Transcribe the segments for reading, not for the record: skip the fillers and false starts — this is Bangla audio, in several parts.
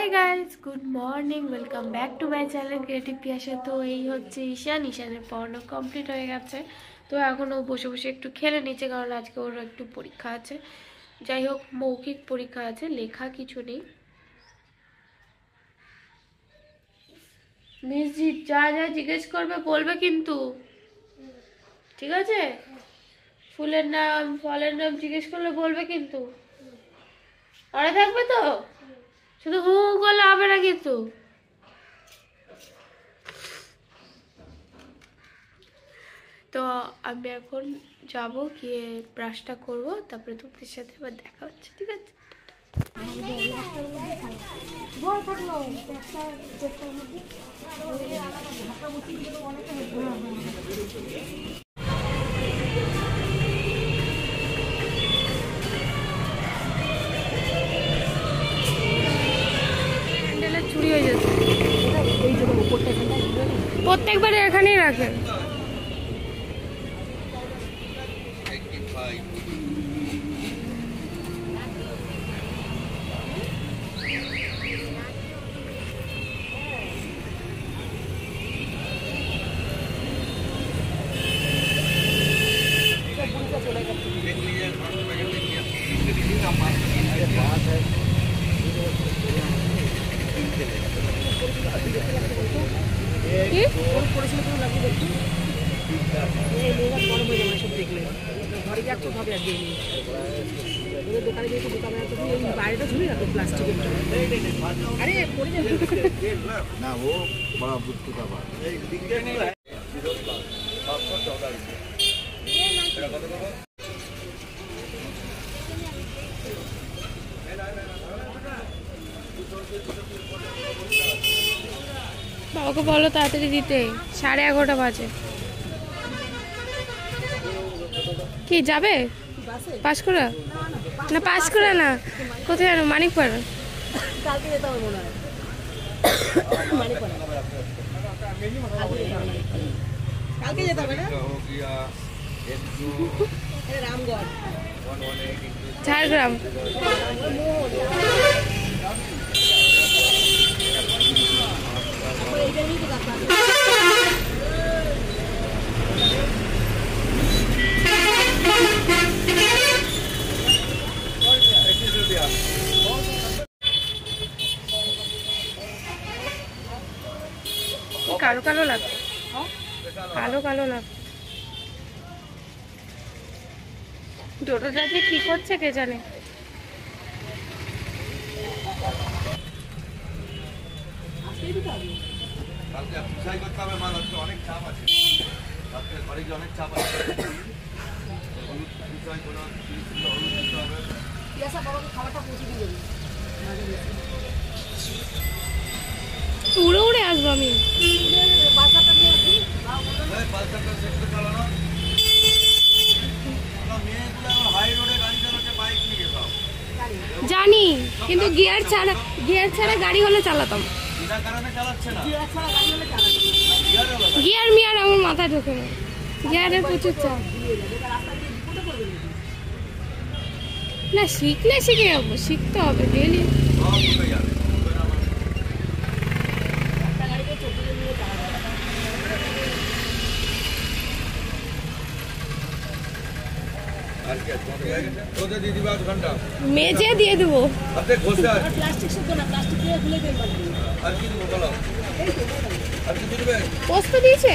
Hi guys, good morning, welcome back to my channel creative Piyasa. तो এই হচ্ছে ঈশানের পড়ানো কমপ্লিট হয়ে গেছে। তো এখন ও বসে বসে একটু খেলে নিচ্ছে, কারণ আজকে ওর একটু পরীক্ষা আছে। যাই হোক, মৌখিক পরীক্ষা আছে, লেখা কিছু নেই। মিসজি যা যা জিজ্ঞেস করবে বলবে কিন্তু, ঠিক আছে? ফুলের নাম ফলের নাম জিজ্ঞেস করলে বলবে কিন্তু, মনে থাকবে তো? শুধু হু করলে হবে না কিন্তু। তো আমি এখন যাব, গিয়ে ব্রাশটা করব, তারপরে তোমাদের সাথে আবার দেখা হচ্ছে, ঠিক আছে? হ্যান্ডেলের চুরি হয়ে যাচ্ছে, প্রত্যেকবার এখানেই রাখে। বাবাকে বলো তাড়াতাড়ি দিতে, 11:30 বাজে। কি যাবে পাঁশকুড়া? না পাঁশকুড়া না, কোথায় জানো? মানিকপাড়া। কালকে যেতে হবে মনে হয়, কালকে যেতে হবে না, রামগড়, ঝাড়গ্রাম। কালো কালো লাগছে, কালো কালো লাগছে। টোটোটা যে কি করছে কে জানে। উড়ে উড়ে আসবো আমি। জানি, কিন্তু গিয়ার ছাড়া গাড়ি হলে চালাতাম। গিয়ার মিয়ার আমার মাথায় ঢোকে না, গিয়ারের প্রচুর চাপ। না শিখলে শিখে যাবো, শিখতে হবে ডেলি। মেজে দিয়ে দেবো। পোস্ত দিয়েছে।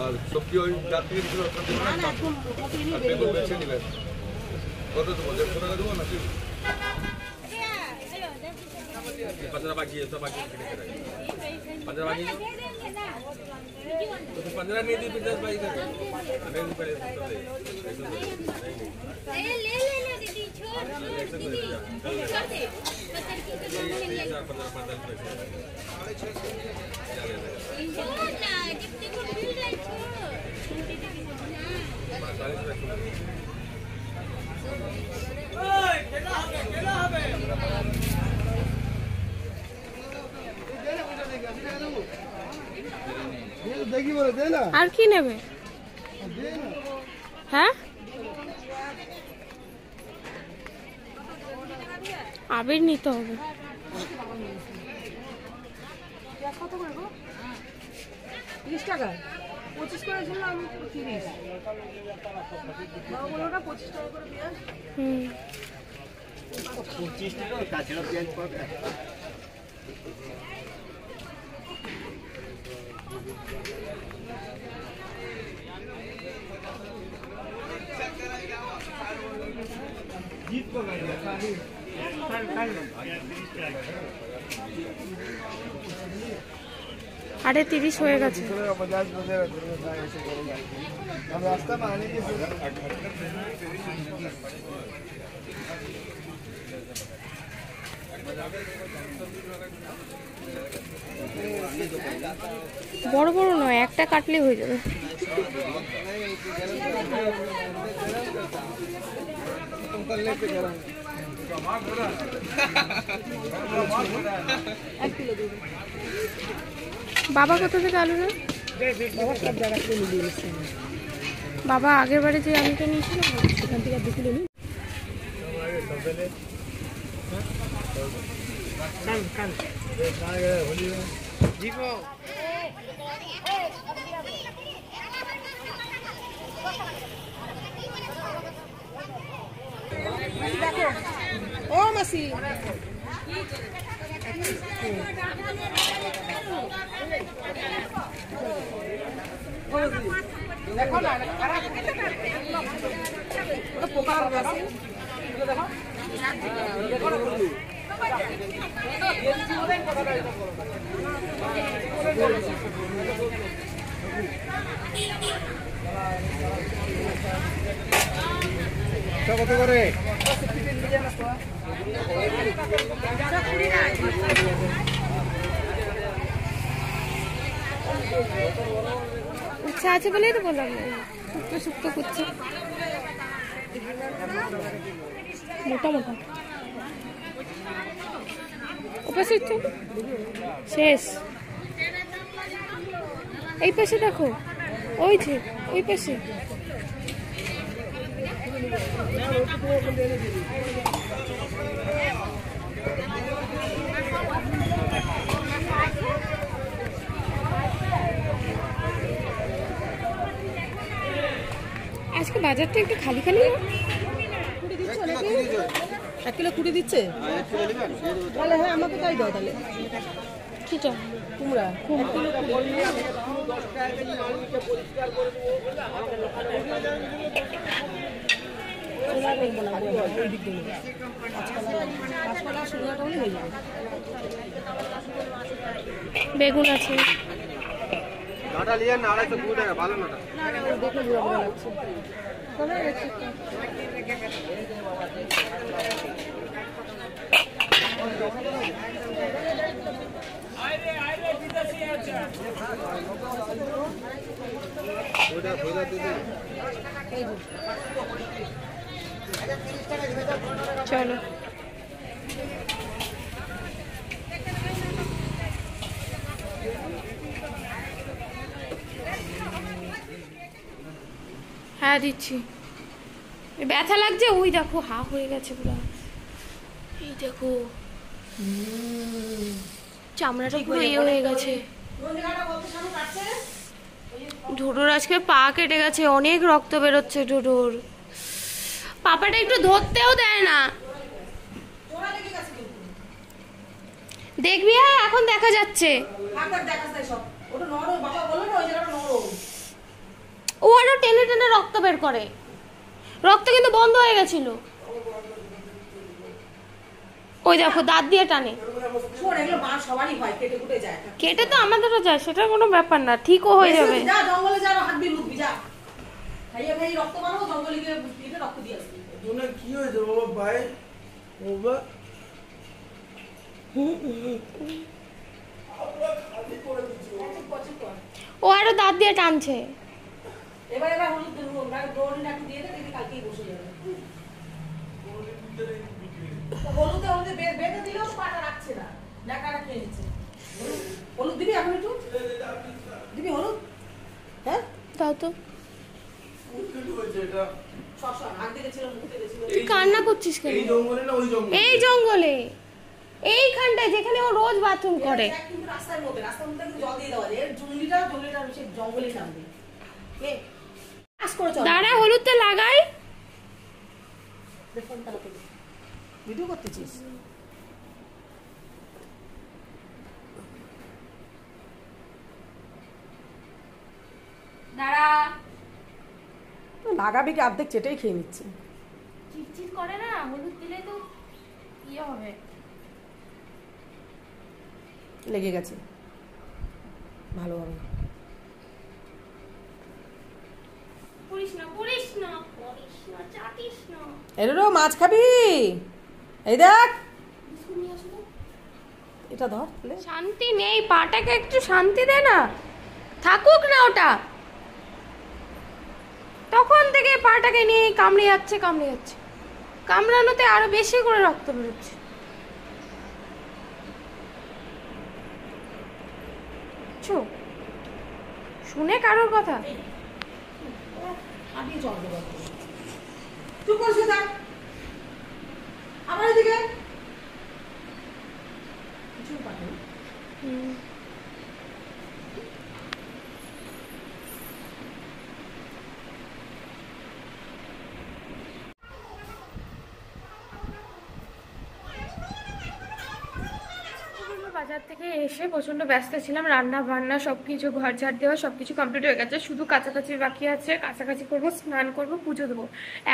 আর সবজি ওই যার থেকে কিছু আপনার দেবেন না না, এখন কপি নিয়ে আর বেরিয়ে বেগুন যাবো। বেছে নেবেন। কত দেবো? 150 টাকা দেবো নাকি? 15 बाकी है, सब बाकी कितने कराए? 15 बाकी है? तो 15 नहीं दी, 50 बाकी कर। अबे ऊपर ले दीदी छोड़ दीदी कर दे 15 45 पैसे छोड़ ना जितने को मिल रहा है छोड़ 45 पैसे আর কি নেবে? হ্যাঁ আবির নিতে হবে। কত করে গো? 30 টাকা 25 করে ছিলাম 30 বাবা বললো না 25 টাকা করে পেঁয়াজ। হুম 25 টাকা তাছাড়া পেঁয়াজ পাবে। আরে 30 হয়ে গেছে। বড় বড় নয়, একটা কাটলে হয়ে যাবে। বাবা কোথা থেকে আলু নেয়? বাবা সব জায়গা থেকে মিলিয়ে নিচ্ছে। বাবা আগের বারে যে আলুটা নিয়েছিল এখান থেকে 2 কিলো নিই। ও মাসি দেখো না পোকা আছে দেখো দেখো না কত করে? ইচ্ছা আছে বলেই তো বললাম, শুক্তো শুক্তো করছে মোটা মোটা। ওপাশে তো শেষ, এই পাশে দেখো, ওই যে ওই পাশে। আজকে বাজারটা একটু খালি খালি না? 1 কিলো কুড়ি দিচ্ছে তাহলে। হ্যাঁ আমাকে তাই দাও তাহলে। কিটা কুমড়া 1 কিলো কুড়ি। বেগুন আছে। ডাটা লিয়ে না 250 টাকা ভালো না। দেখলে বুড়া বুড়া লাগছে। ওটা ভোজা দিতে চলো হ্যাঁ দিচ্ছি। ব্যথা লাগছে, ওই দেখো হা হয়ে গেছে পুরো, এই দেখো চামড়াটা পুরো ইয়ে হয়ে গেছে। ঢোডোর আজকে পা কেটে গেছে, অনেক রক্ত বেরোচ্ছে ঢোডোর। পাপাটা একটু ধরতেও দেয় না। দেখবি হ্যাঁ এখন দেখা যাচ্ছে। টেনে টেনে রক্ত বের করে, রক্ত কিন্তু বন্ধ হয়ে গেছিল। ওই দেখো দাঁত দিয়ে টানে। শোন, এগুলো মা সবারই হয়, কেটে কুটে যায়। কেটে তো আমাদেরও যায়, সেটা কোনো ব্যাপার না, ঠিকও হয়ে যাবে। যা জঙ্গলে যা, হাত দিয়ে লুকবি যা, খাইয়ে খাইয়ে রক্ত বানাবো, জঙ্গলে গিয়ে কেটে রক্ত দিয়ে আসবি। তোমরা কি হয়েছে বাবা? ভাই বাবা ও আরো দাঁত দিয়ে টানছে। এবার হলুদ দেবো, দৌড়ি নাটু দিয়ে দে, দেখবি কালকেই বসে যাবে। হলুদে বেঁধে দিলেও পাটা রাখছে না, ডাকাটা খেয়ে নিচ্ছে। হলুদ দিবি এখন একটু? দিবি হলুদ? হ্যাঁ দাও তো। শশা হাত দিয়ে গেছিল, মুখ দিয়ে গেছিল। তুই কান্না করছিস কেন? এই জঙ্গলে না ওই জঙ্গলে? এই জঙ্গলে, এইখানটায় যেখানে ও রোজ বাথরুম করে। কিন্তু রাস্তার মধ্যে কিন্তু জল দিয়ে দেওয়া যায়। এর জঙ্গলিটা সে জঙ্গলে নামবে। আস করে চল। দাঁড়া, হলুদটা লাগাই। দেখুন তাড়াতাড়ি ভিডিও করতেছিস? দাঁড়া। লাগাবি কি? অর্ধেক চেটেই খেয়ে নিচ্ছে। চিটচিট করে না, হলুদ দিলে তো ইয়ে হবে। লেগে গেছে ভালো হবে। পুরিস না, পুরিস না, পুরিস না, চাটিস না। এরো মাছ খাবি? এই দেখ এটা ধর। শান্তি নেই, পাটাকে একটু শান্তি দে না, থাকুক না ওটা। তখন থেকে পাটাকে নিয়ে কামড়ে যাচ্ছে, কামড়ানোতে আরো বেশি করে রক্ত বেরোচ্ছে। শুনে কারোর কথা? আমি জল দেবো। চুপ করছে থাক। আমার এদিকে কিছু পাঠাই। বাজার থেকে এসে প্রচন্ড ব্যস্ত ছিলাম, রান্না বান্না সবকিছু, ঘর ঝাড় দেওয়া সবকিছু কমপ্লিট হয়ে গেছে, শুধু কাছাকাছি বাকি আছে। কাছাকাছি করবো, স্নান করবো, পুজো দেবো।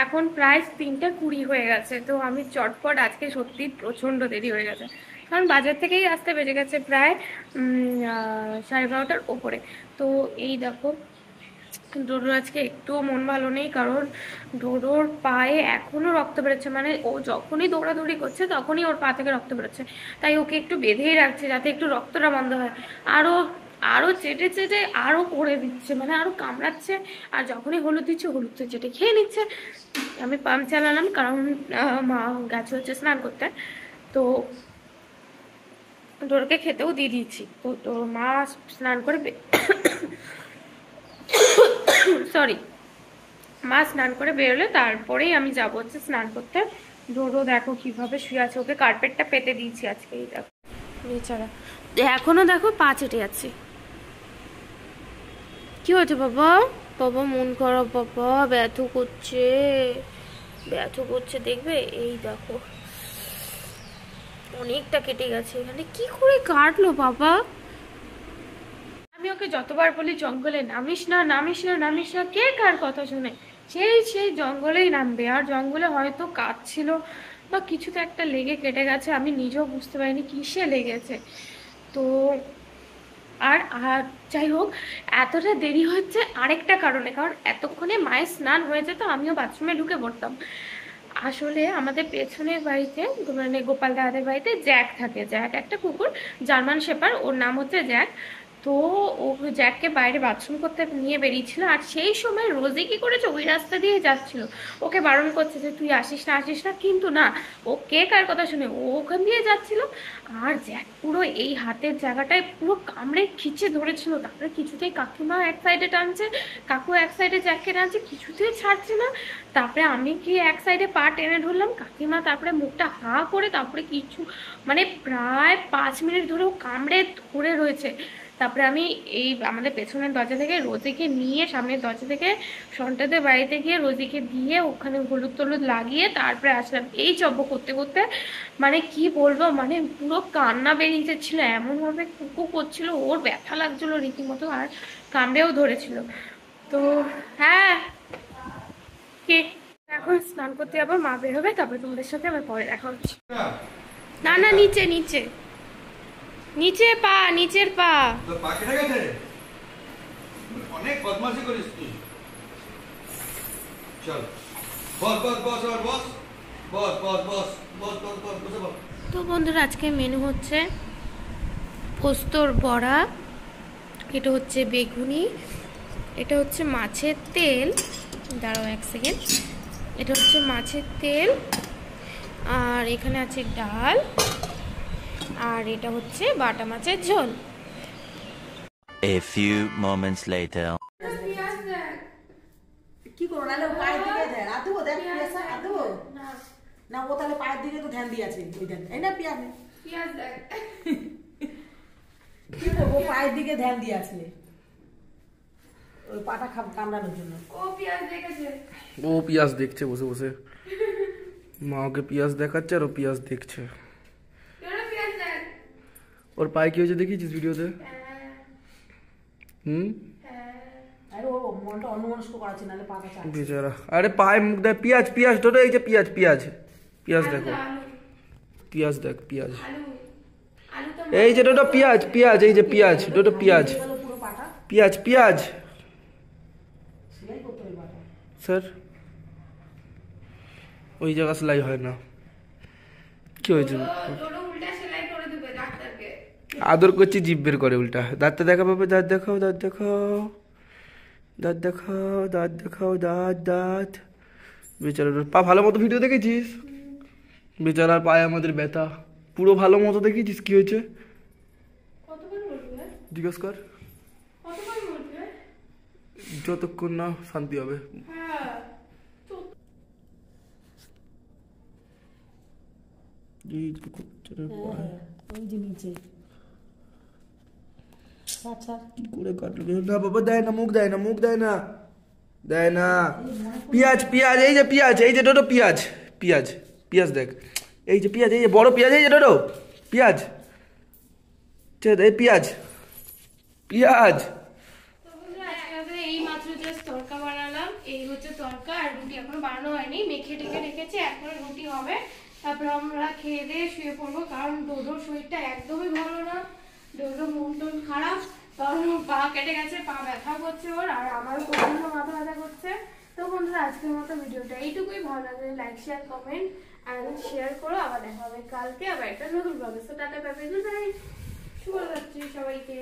এখন প্রায় 3:20 হয়ে গেছে। তো আমি চটপট, আজকে সত্যি প্রচন্ড দেরি হয়ে গেছে, কারণ বাজার থেকেই আসতে বেজে গেছে প্রায় 12:30টার ওপরে। তো এই দেখো, ডোডোর আজকে একটুও মন ভালো নেই, কারণ ডোডোর পায়ে এখনো রক্ত বেরোচ্ছে। মানে ও যখনই দৌড়াদৌড়ি করছে তখনই ওর পা থেকে রক্ত বেরোচ্ছে। তাই ওকে একটু বেঁধেই রাখছে যাতে একটু রক্তটা বন্ধ হয়। আরো চেটে চেটে আরো করে দিচ্ছে, মানে আরো কামড়াচ্ছে। আর যখনই হলুদ দিচ্ছে, হলুদ তো চেটে খেয়ে নিচ্ছে। আমি পাম্প চালালাম, কারণ মা গেছে হচ্ছে স্নান করতে। তো ডোরকে খেতেও দিয়ে দিয়েছি। তো তোর মা স্নান করে মা স্নান করে বেরোলে তারপরেই আমি যাবো হচ্ছে স্নান করতে। ডোডো দেখো কিভাবে শুয়ে আছে, ওকে কার্পেটটা পেতে দিয়েছি আজকে। এই দেখো বেচারা, এখনো দেখো পা চেটে আছে। কি হয়েছে বাবা? বাবা মন খারাপ, বাবা ব্যথা করছে দেখবে। এই দেখো অনেকটা কেটে গেছে এখানে। কি করে কাটলো বাবা? আমি ওকে যতবার বলি জঙ্গলে নামিস না, কে কার কথা শুনে? সেই জঙ্গলেই নামবে। আর জঙ্গলে হয়তো কাটছিল বা কিছুতে একটা লেগে কেটে গেছে, আমি নিজেও বুঝতে পারিনি কিসে লেগেছে। তো আর যাই হোক, এতটা দেরি হচ্ছে আরেকটা কারণে, কারণ এতক্ষণে মায়ের স্নান হয়ে যেত, আমিও বাথরুমে ঢুকে পড়তাম। আসলে আমাদের পেছনের বাড়িতে, মানে গোপাল দাদাদের বাড়িতে জ্যাক থাকে। জ্যাক একটা কুকুর, জার্মান শেপার্ড, ওর নাম হচ্ছে জ্যাক। তো ও জ্যাককে বাইরে বাথরুম করতে নিয়ে বেরিয়েছিল। আর সেই সময় রোজি কি করেছে, ওই রাস্তা দিয়ে যাচ্ছিল। ওকে বারণ করছে যে তুই আসিস না, কিন্তু না, ও কে কার কথা শুনে ও ওখান দিয়ে যাচ্ছিল। আর জ্যাক পুরো এই হাতের জায়গাটায় পুরো কামড়ে খিচে ধরেছিল। তারপরে কিছুতেই কাকিমা এক সাইডে টানছে, কাকু এক সাইডে জ্যাককে টানছে, কিছুতেই ছাড়ছে না। তারপরে আমি কি এক সাইডে পা টেনে ধরলাম, কাকিমা তারপরে মুখটা হা করে, তারপরে কিছু মানে প্রায় 5 মিনিট ধরে ও কামড়ে ধরে রয়েছে। তারপরে আমি এই আমাদের পেছনের দরজা থেকে রোজিকে নিয়ে সামনের দরজা থেকে সন্তাদের বাড়িতে গিয়ে রোজিকে দিয়ে ওখানে হলুদ টলুদ লাগিয়ে তারপরে আসলাম। এই চব্য করতে করতে মানে কি বলবো, মানে পুরো কান্না বেরিয়ে যাচ্ছিল, এমনভাবে কুকু করছিল, ওর ব্যথা লাগছিল রীতিমতো, আর কামড়েও ধরেছিল। তো হ্যাঁ কি এখন স্নান করতে যাবো, মা বের হবে, তারপরে তোমাদের সাথে আবার পরে দেখা হচ্ছে। না না নিচে নিচে নিচে পা, নিচের পা। তো পা কেটে গেছে, অনেক বদমাশি করিস তুই। চল বস বস বস বস বস বস বস বস বস বস বসে বস। তো বন্ধুরা আজকে মেনু হচ্ছে পোস্তর বড়া, এটা হচ্ছে বেগুনি, এটা হচ্ছে মাছের তেল, দাঁড়াও এক সেকেন্ড, এটা হচ্ছে মাছের তেল, আর এখানে আছে ডাল, আর এটা হচ্ছে বাটা মাছের ঝোল। A few moments later. কি করো নালে পায়ের দিকে ধ্যান আর দেবো, দেখ পেঁয়াজ আর দেবো না, ও তাহলে পায়ের দিকে তো ধ্যান দিয়ে আছে ওই ধ্যান, এই না পেঁয়াজ কি করবো, পায়ের দিকে ধ্যান দিয়ে আছে ওই পাটা কামড়ানোর জন্য। ও পিয়াজ দেখছে বসে বসে, মা ওকে পিয়াজ দেখাচ্ছে আর ও পিয়াজ দেখছে। ওর পায়ে কি হয়েছে দেখিয়েছিস ভিডিওতে? আরে ও মনটা অন্যমনস্ক করাচ্ছে নালে পাটা চাচ্ছে বেচারা। আরে পায়ে মুখ দেয়, পিয়াজ পিয়াজ টোটো, এই যে পিয়াজ পিয়াজ পিয়াজ দেখো, পিয়াজ দেখ পিয়াজ, এই যে টোটো পিয়াজ পিয়াজ, এই যে পিয়াজ টোটো পিয়াজ পুরো পাটা পিয়াজ পিয়াজ। সেলাই করতে হবে পাটা। স্যার ওই জায়গা সেলাই হয় না, কি হয়েছে? আদর করছি, জিভ বের করে উল্টা। দাঁতটা দেখা পাবে, দাঁত দেখাও দাঁত দেখাও দাঁত দেখাও দাঁত দেখাও দাঁত দাঁত। বেচারার পা ভালো মতো ভিডিও দেখেছিস? বেচারার পায়ে আমাদের ব্যথা পুরো ভালো মতো দেখেছিস, কি হয়েছে জিজ্ঞেস কর, যতক্ষণ না শান্তি হবে। ওই যে নিচে আচ্ছা কি করে কাটলো না বাবা? দেয় না মুখ, দেয় না মুখ, দেয় না দেয় না। পিয়াজ পিয়াজ, এই যে পিয়াজ, এই যে টোটো পিয়াজ পিয়াজ পিয়াজ দেখ, এই যে পিয়াজ, এই যে বড় পিয়াজ, এই যে টোটো পিয়াজ, এই পিয়াজ পিয়াজ। এই মাত্র জাস্ট তরকা বানালাম, এই হচ্ছে তরকা, আর রুটি এখনো বানানো হয়নি, মেখে টেকে রেখেছি, এখন রুটি হবে, তারপর আমরা খেয়ে দিয়ে শুয়ে পড়বো, কারণ ডোডোর শরীরটা একদমই ভালো না, ডোডো মন টন খারাপ, কারণ পা কেটে গেছে, পা ব্যথা করছে ওর, আর আমারও প্রচন্ড মাথা ব্যথা করছে। তো বন্ধুরা আজকের মতো ভিডিওটা এইটুকুই, ভালো লাগলে লাইক শেয়ার কমেন্ট আর শেয়ার করো, আবার দেখা হবে কালকে আবার একটা নতুন ব্লগে। তো tata bye bye, good night, শুভরাত্রি সবাইকে।